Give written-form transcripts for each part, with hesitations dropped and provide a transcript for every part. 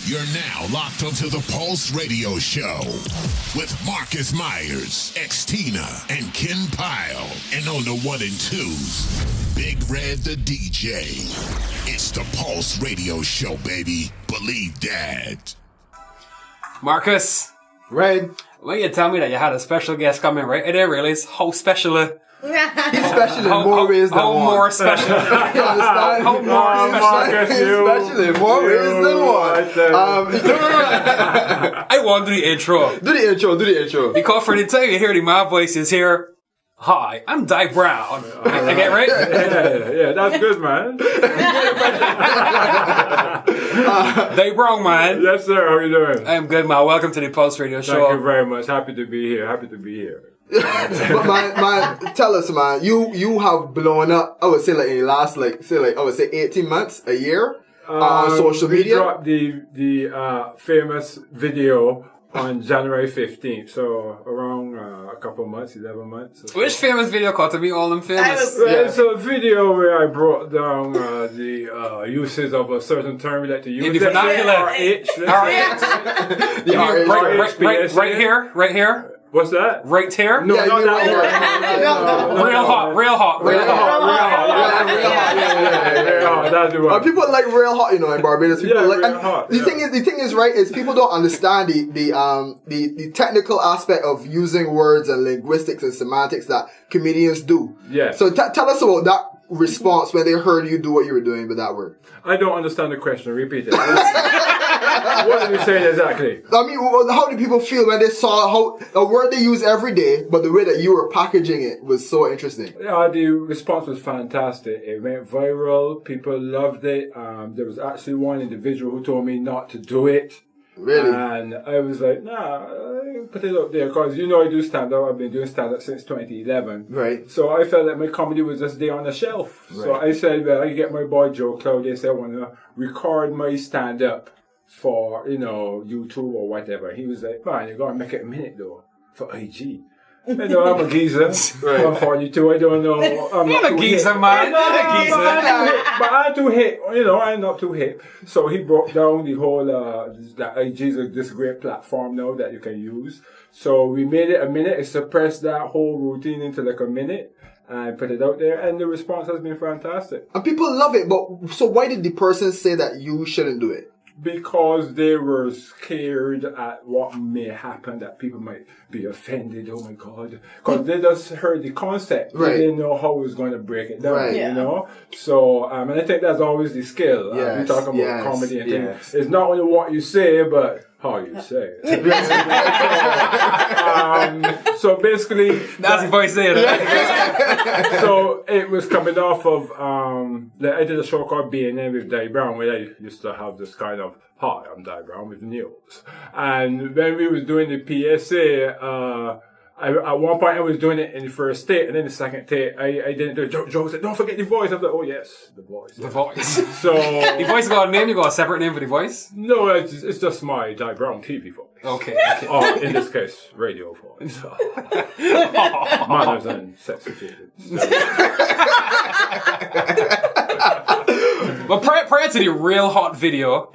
You're now locked onto the Pulse Radio Show with Marcus Myers, X-Tina, and Ken Pyle. And on the 1 and 2s, Big Red the DJ. It's the Pulse Radio Show, baby. Believe that. Marcus. Red. When you tell me that you had a special guest coming, right? I didn't realize how special He's special in more ways than one. How more special. You understand? How more special. He's special in more ways than one. I want to do the intro. Do the intro. Because for the time you hear my voice is here. Hi, I'm Browne. I get it right? Yeah, that's good, man. Browne, man. Yes, sir. How are you doing? I'm good, man. Welcome to the Pulse Radio Show. Thank you very much. Happy to be here. But man, tell us, man, you have blown up, I would say like in the last, I would say 18 months, a year, on social media. We dropped the famous video on January 15th, so around a couple months, 11 months. Which famous video called to be all them famous? It's a video where I brought down the uses of a certain term that to use. In the vernacular. Right here. What's that? Right here? No, yeah, not that word. Real hot. Yeah, that's the one. People like real hot, in Barbados. People like, real hot. The thing is, right, is people don't understand the technical aspect of using words and linguistics and semantics that comedians do. Yeah. So tell us about that response when they heard you do what you were doing with that word. I don't understand the question. Repeat it. What are you saying exactly? I mean, how did people feel when they saw how a word they use every day, but the way that you were packaging it was so interesting? Yeah, the response was fantastic. It went viral. People loved it. There was actually one individual who told me not to do it. Really? And I was like, nah, put it up there. Because, I do stand-up. I've been doing stand-up since 2011. Right. So I felt like my comedy was just there on the shelf. Right. So I said, well, I get my boy Joe Claudia said I want to record my stand-up for, YouTube or whatever. He was like, man, you gotta make it a minute though, for IG. I'm a geezer. Right. I'm 42, I don't know. I'm not a geezer, man. But I'm too hip, I'm not too hip. So he broke down the whole, that IG is this great platform now that you can use. So we made it a minute, I suppressed that whole routine into like a minute. And put it out there, and the response has been fantastic. And people love it, but so why did the person say that you shouldn't do it? Because they were scared at what may happen, that people might be offended. Oh my God. Because they just heard the concept. Right. They didn't know how it was going to break it down, So, and I think that's always the skill. We talk about comedy and things. It's not only what you say, but how you say it. So basically, that's the voice there. So it was coming off of I did a show called BNN with Browne, where I used to have this kind of, hi, I'm Browne with news. And when we was doing the PSA, at one point I was doing it in the first take, and then the second take I didn't do it. Joe said, don't forget the voice. I was like, oh yes, the voice. The voice. So the voice got a name, you got a separate name for the voice? No, it's just my Browne TV voice. Okay. Or in this case, radio voice. Manners and sexy. But prior to the real hot video,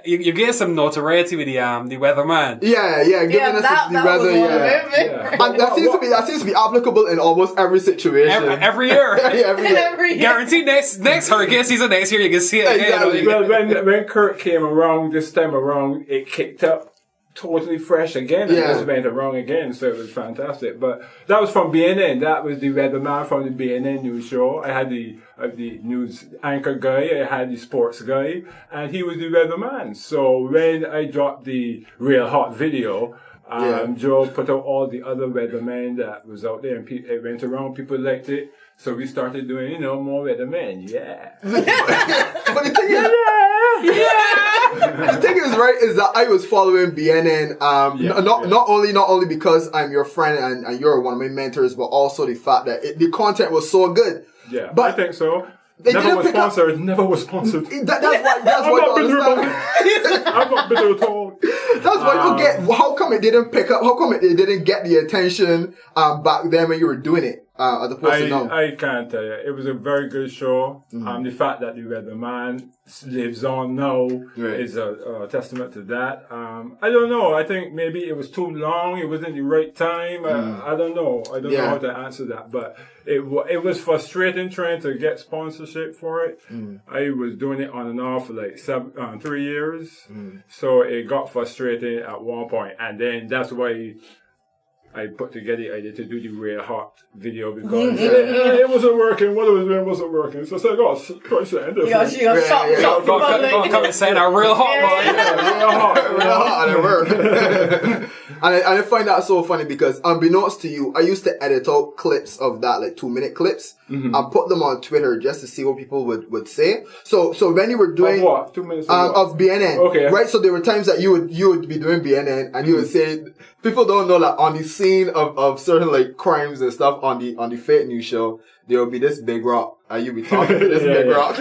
you get some notoriety with the weatherman. Giving us the weather. And that seems to be applicable in almost every situation. Every year. Every year. Guaranteed next hurricane season next year you can see it again. Exactly. Well, when Kurt came around this time around, it kicked up totally fresh again, and just went around again, so it was fantastic. But that was from BNN. That was the weatherman from the BNN news show. I had the news anchor guy, I had the sports guy, and he was the weatherman. So when I dropped the real hot video, Joe put out all the other weathermen that was out there, and it went around, people liked it. So we started doing, more weathermen. Yeah. But the thing is, the thing is, right, is that I was following BNN, not only because I'm your friend and you're one of my mentors, but also the fact that the content was so good. Yeah, but I think so. Never was sponsored. That's why you understand. I'm not bitter at all. That's why you get, how come it didn't pick up, how come it didn't get the attention back then when you were doing it? as opposed to now? I can't tell you. It was a very good show. The fact that the weatherman lives on now is a testament to that. I don't know. I think maybe it was too long. It wasn't the right time. I don't know. I don't know how to answer that. But it was frustrating trying to get sponsorship for it. I was doing it on and off for like 3 years. So it got frustrating at one point. And then that's why I put together the idea to do the Real Hot video because it wasn't working. What I was doing wasn't working. So I said, try something different. She got shot. Come and say that real hot, Real hot, and it worked. And I find that so funny because unbeknownst to you, I used to edit out clips of that, like 2-minute clips, and put them on Twitter just to see what people would say. So when you were doing of what? 2 minutes of BNN, okay, right? So there were times that you would be doing BNN and you would say, people don't know that on the scene of certain like crimes and stuff on the fake news show, there will be this big rock and you'll be talking to this big rock.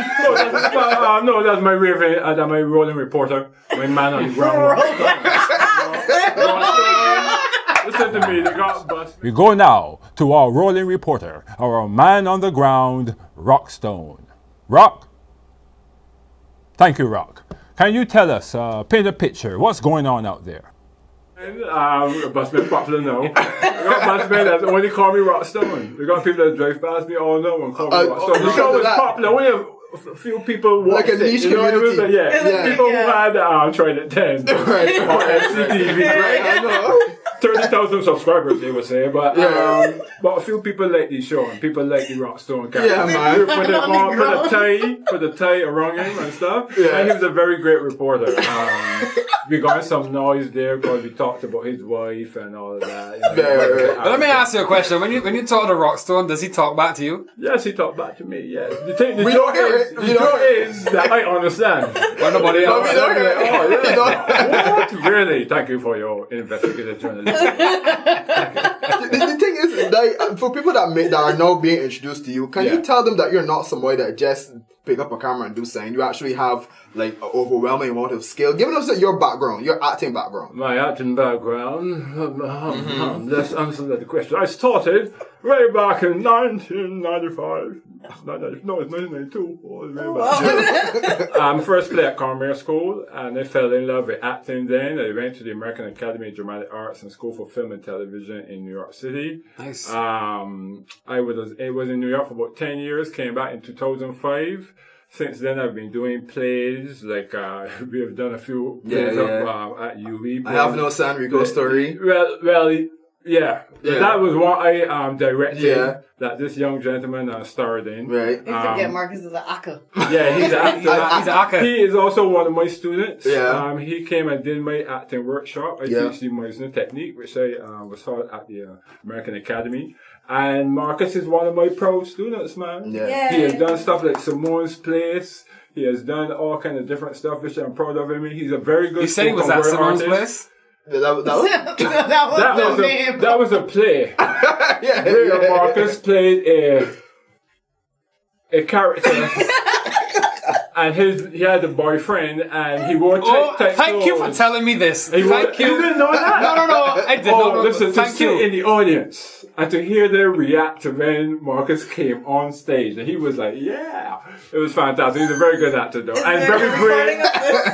No, that's my raving, my rolling reporter, my man on the ground. Listen to me, they got bust. We go now to our rolling reporter, our man on the ground, Rockstone. Rock? Thank you, Rock. Can you tell us, paint a picture, what's going on out there? Busman popular now. We got busmen that only call me Rockstone. We got people that drive past me all now and call me Rockstone. The show was popular. Only a few people watched like a niche community. People who had tried it 10 on SCTV. Right, I know. 30,000 subscribers, they would say, but a few people like the show and people like the Rockstone character. Yeah, man. Put the tie around him and stuff. Yeah. And he was a very great reporter. We got some noise there because we talked about his wife and all of that. But let me ask you a question. When you talk to Rockstone, does he talk back to you? Yes, he talked back to me, yes. The joke is that I understand. But nobody else. What? Really? Thank you for your investigative journalism. The thing is, like, for people that are now being introduced to you, can you tell them that you're not somebody that just pick up a camera and do something? You actually have like an overwhelming amount of skill. Give us your background, your acting background. My acting background. Let's answer that question. I started way back in 1995. No, it's 1992. First played at Carmel School, and I fell in love with acting then. I went to the American Academy of Dramatic Arts and School for Film and Television in New York City. Nice. I was in New York for about 10 years, came back in 2005. Since then, I've been doing plays, like, we have done a few plays at UV. I Have No San Rico Story. Yeah. That was what I directed that this young gentleman starred in. Right. You forget Marcus is an actor. Yeah, he's an actor. He's an actor. He is also one of my students. Yeah. He came and did my acting workshop. I teach the Meisner technique, which I was taught at the American Academy. And Marcus is one of my proud students, man. Yeah. He has done stuff like Simone's Place. He has done all kind of different stuff, which I'm proud of him. He's a very good. You said he was at Simone's Place? That was a play. Where Marcus played a character. And he had a boyfriend, and he wore tight thank you for telling me this. Thank you. You didn't know that? No, I did not know. Listen, thank to sit you. in the audience and to hear them react to when Marcus came on stage, and he was like, "Yeah," it was fantastic. He's a very good actor, though, and very brave.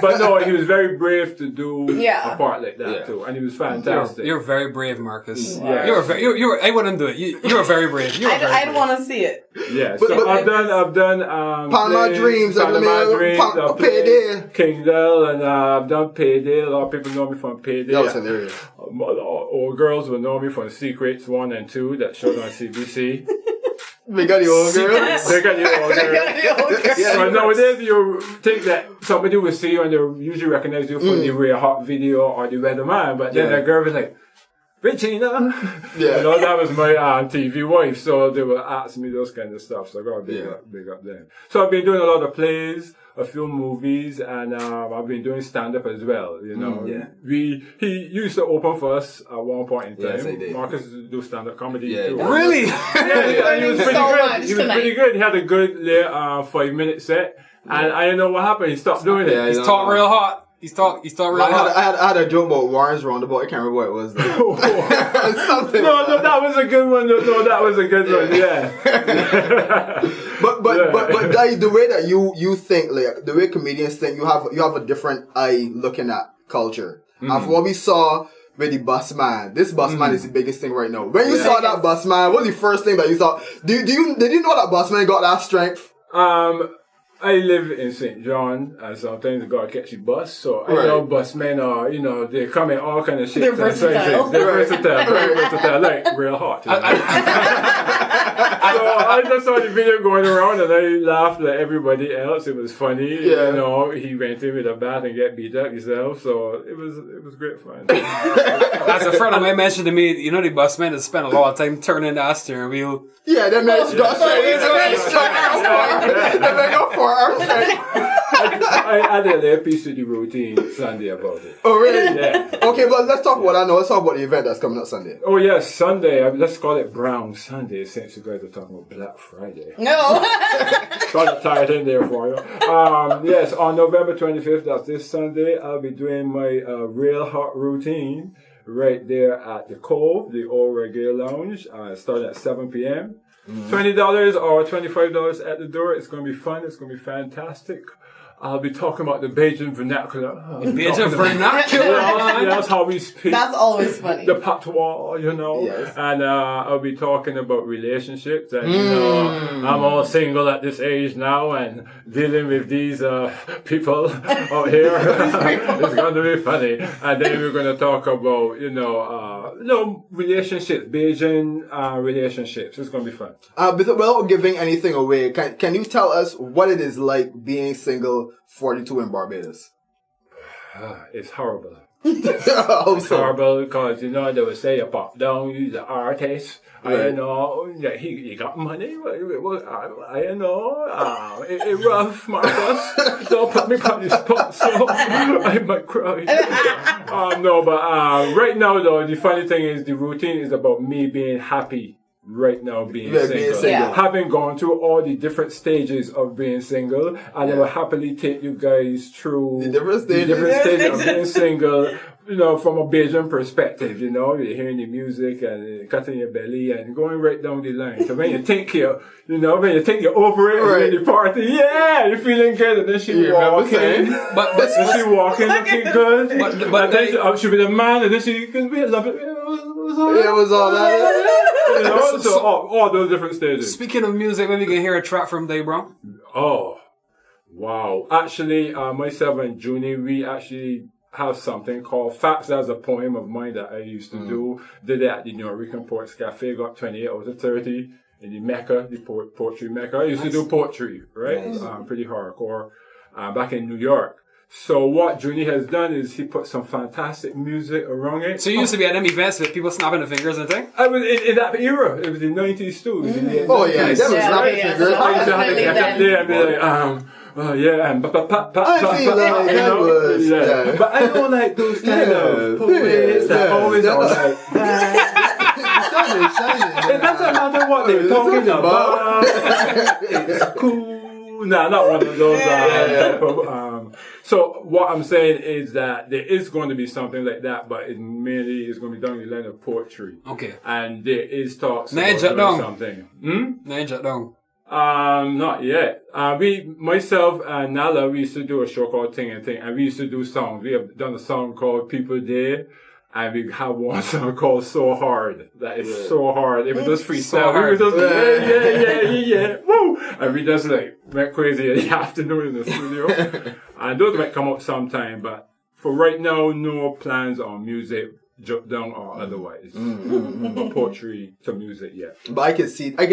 But no, he was very brave to do a part like that too, and he was fantastic. You're very brave, Marcus. Yeah. You're. I wouldn't do it. You're very brave. I'd want to see it. Yeah, so I've done Panama Dreams, Payday, Kingdale, and I've done Payday. A lot of people know me from Payday. That was hilarious. Old girls will know me from Secrets 1 and 2 that showed on CBC. They got the old girls. They got the old girls. So nowadays you think that somebody will see you and they usually recognize you from the Real Hot video or the Weatherman, but then that girl was like, Regina. Yeah. You know, that was my TV wife, so they would ask me those kind of stuff. So I got big up them. So I've been doing a lot of plays, a few movies, and I've been doing stand-up as well, you know. He used to open for us at one point in time. Yes, I did. Marcus do stand-up comedy too. Really? He was pretty good. He was pretty good. He had a good 5-minute set. And I don't know what happened. He stopped doing it. He's talking real hot. He's talk real I hot. had a joke about Warren's roundabout. I can't remember what it was. Something. No, that was a good one. No, that was a good one. Yeah. But like, the way that you think, like the way comedians think, you have a different eye looking at culture. And from what we saw with the bus man, this bus man is the biggest thing right now. When you saw that bus man, what was the first thing that you thought? Did you know that bus man got that strength? I live in St. John, and sometimes I gotta catch the bus, so I know busmen are, they come in all kind of shit. They're versatile. They're very versatile, like real hot. So I just saw the video going around, and I laughed like everybody else. It was funny. Yeah. He went in with a bat and get beat up himself, so it was great fun. As a friend of mine mentioned to me, the busmen has spent a lot of time turning that steering wheel. Yeah, that man's got I did a piece of the routine Sunday about it. Oh, really? Yeah. Okay, well, let's talk about that now. Let's talk about the event that's coming up Sunday. Oh, yes, Sunday. Let's call it Browne Sunday, since you guys are talking about Black Friday. No. Trying to tie it in there for you. Yes, on November 25th, that's this Sunday, I'll be doing my real hot routine right there at the Cove, the Old Reggae Lounge, starting at 7 p.m. $20 or $25 at the door. It's going to be fun. It's going to be fantastic. I'll be talking about the Bajan vernacular. Bajan vernacular? That's how we speak. That's always funny. The patois, Yes. And I'll be talking about relationships. And, I'm all single at this age now and dealing with these people out here. It's going to be funny. And then we're going to talk about, relationships, Bajan relationships. It's going to be fun. Without giving anything away, can you tell us what it is like being single 42 in Barbados? It's horrible. It's horrible because, they would say you pop down, you're the artist. Right. He got money. It's rough, Marcus. Don't put me on the spot, so I might cry. Right now, though, the funny thing is the routine is about me being happy. Right now, being single. Yeah. Having gone through all the different stages of being single, and I will happily take you guys through the different stages of being single, from a Bajan perspective, you're hearing the music and cutting your belly and going right down the line. So when you think you're over it, right. When you party, you're feeling good, and then she walking, but she walking looking good, but then she be the man, and then she can be loving it. It was all that. So all those different stages. Speaking of music, maybe you can hear a track from Browne. Oh, wow. Actually, myself and Junie, we actually have something called Facts. That's a poem of mine that I used to do. Did it at the New Rican Poets Cafe, got 28 out of 30 in the Mecca, the poetry Mecca. I used to do poetry, right? Nice. Pretty hardcore, back in New York. So what Junie has done is he put some fantastic music around it. So you used to be at them events with people snapping the fingers and thing? I was in that era. It was the 90s too. Oh yeah, that was snapping fingers. I used to have to get up there and be like, and I feel like that was, yeah. But I don't like those kind of poets that always are like it doesn't matter what they're talking about. It's cool. Nah, not one of those type of, so what I'm saying is that there is going to be something like that, but it mainly is going to be done in the line of poetry. Okay. And there is talks about doing something. Jot down. Not yet. Myself and Nala, we used to do a show called Ting and Ting, and we used to do songs. We have done a song called People Day, and we have one song called So Hard. That is so hard. If it does freestyle, we just yeah, woo! And we just went crazy in the afternoon in the studio. And those might come up sometime, but for right now, no plans on music, jump down or otherwise. Or poetry to music yet. But I could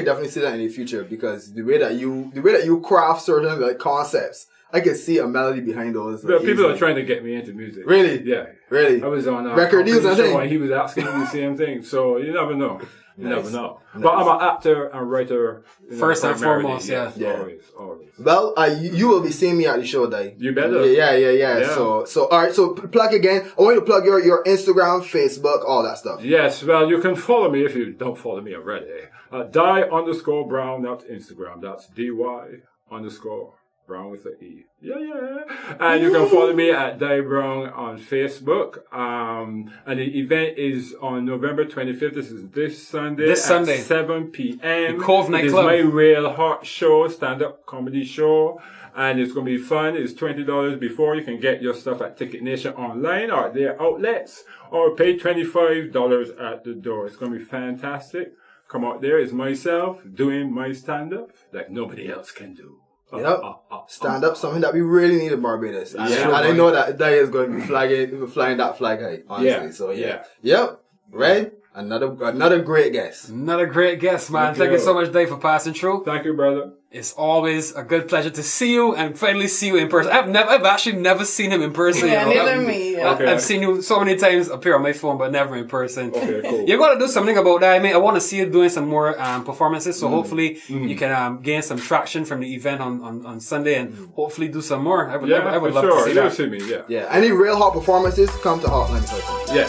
definitely see that in the future, because the way that you craft certain concepts, I can see a melody behind those. But people are trying to get me into music. Really? Yeah. Really? I was on record deals and things. And he was asking me the same thing. So you never know. You never know. Nice. But I'm an actor and writer. First and foremost, yeah. Always. Well, you will be seeing me at the show, Dai. You better. Yeah. So all right. So plug again. I want you to plug your Instagram, Facebook, all that stuff. Yes. Well, you can follow me if you don't follow me already. Dai_Browne. That's Instagram. That's DY_Browne. Browne with an E. Yeah. And you can follow me at Di Browne on Facebook. And the event is on November 25th. This is this Sunday. This Sunday. 7 p.m. The Cove It is nightclub. my real hot show, stand-up comedy show. And it's going to be fun. It's $20 before. You can get your stuff at Ticket Nation online or at their outlets, or pay $25 at the door. It's going to be fantastic. Come out there. It's myself doing my stand-up like nobody else can do. Yep. Stand up, something that we really need in Barbados. And I know that Day is going to be flying that flag high, honestly. Yeah. So Yep. Right? Another great guest. Another great guest, man. Thank you so much, Dave, for passing through. Thank you, brother. It's always a good pleasure to see you and finally see you in person. I've actually never seen him in person. Yeah, you know? neither me. Yeah. Okay. I've seen you so many times appear on my phone, but never in person. Okay, cool. You got to do something about that. I mean, I want to see you doing some more performances. So hopefully you can gain some traction from the event on Sunday and hopefully do some more. I would love to see You'll that. see me, yeah. Yeah. Any real hot performances, come to Hotline. Yeah.